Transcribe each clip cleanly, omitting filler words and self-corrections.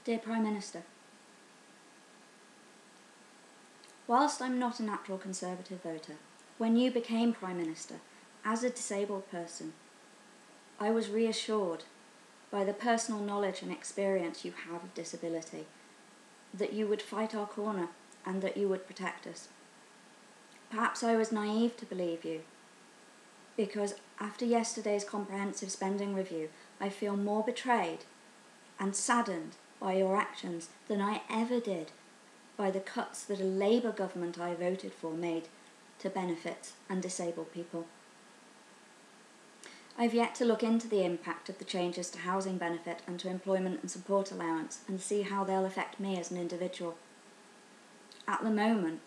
Dear Prime Minister, whilst I'm not a natural Conservative voter, when you became Prime Minister, as a disabled person, I was reassured by the personal knowledge and experience you have of disability, that you would fight our corner and that you would protect us. Perhaps I was naive to believe you, because after yesterday's comprehensive spending review, I feel more betrayed and saddened by your actions than I ever did by the cuts that a Labour government I voted for made to benefit and disabled people. I've yet to look into the impact of the changes to housing benefit and to employment and support allowance and see how they'll affect me as an individual. At the moment,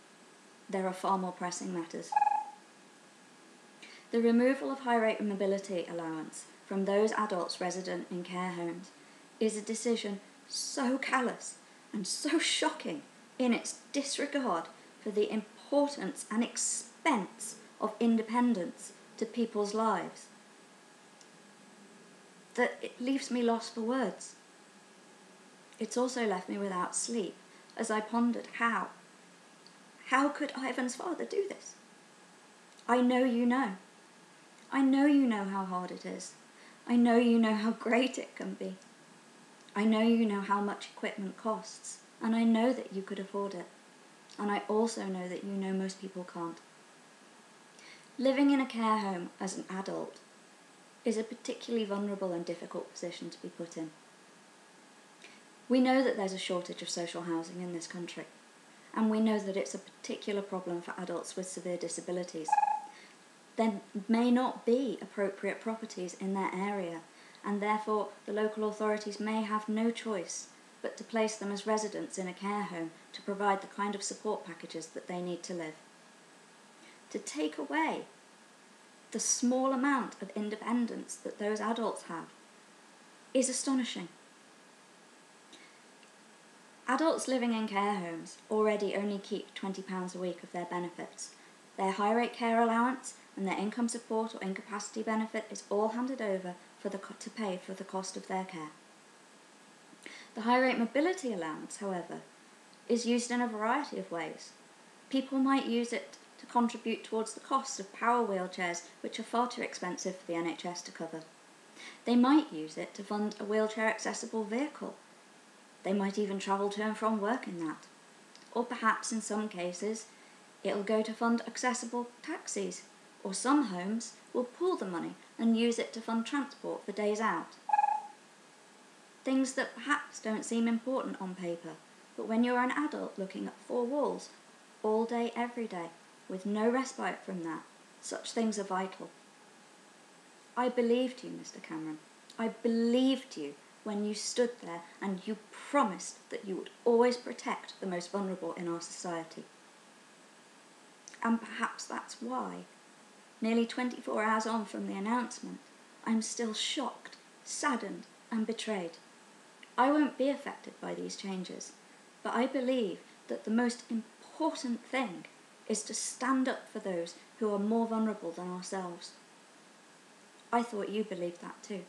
there are far more pressing matters. The removal of high rate mobility allowance from those adults resident in care homes is a decision so callous and so shocking in its disregard for the importance and expense of independence to people's lives that it leaves me lost for words. It's also left me without sleep as I pondered how could Ivan's father do this? I know you know. I know you know how hard it is. I know you know how great it can be. I know you know how much equipment costs, and I know that you could afford it. And I also know that you know most people can't. Living in a care home as an adult is a particularly vulnerable and difficult position to be put in. We know that there's a shortage of social housing in this country, and we know that it's a particular problem for adults with severe disabilities. There may not be appropriate properties in their area, and therefore the local authorities may have no choice but to place them as residents in a care home to provide the kind of support packages that they need to live. To take away the small amount of independence that those adults have is astonishing. Adults living in care homes already only keep £20 a week of their benefits. Their high rate care allowance and their income support or incapacity benefit is all handed over to pay for the cost of their care. The high rate mobility allowance, however, is used in a variety of ways. People might use it to contribute towards the cost of power wheelchairs, which are far too expensive for the NHS to cover. They might use it to fund a wheelchair accessible vehicle. They might even travel to and from work in that. Or perhaps in some cases, it'll go to fund accessible taxis, or some homes will pool the money and use it to fund transport for days out. Things that perhaps don't seem important on paper, but when you're an adult looking at four walls all day, every day, with no respite from that, such things are vital. I believed you, Mr. Cameron. I believed you when you stood there and you promised that you would always protect the most vulnerable in our society. And perhaps that's why, nearly 24 hours on from the announcement, I'm still shocked, saddened, and betrayed. I won't be affected by these changes, but I believe that the most important thing is to stand up for those who are more vulnerable than ourselves. I thought you believed that too.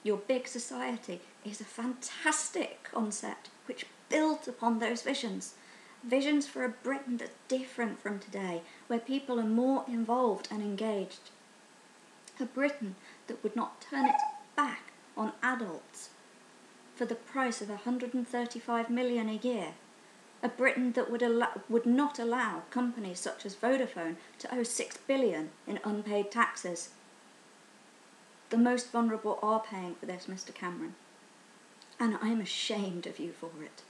Your big society is a fantastic concept which builds upon those visions. Visions for a Britain that's different from today, where people are more involved and engaged. A Britain that would not turn its back on adults for the price of 135 million a year. A Britain that would not allow companies such as Vodafone to owe $6 billion in unpaid taxes. The most vulnerable are paying for this, Mr. Cameron, and I'm ashamed of you for it.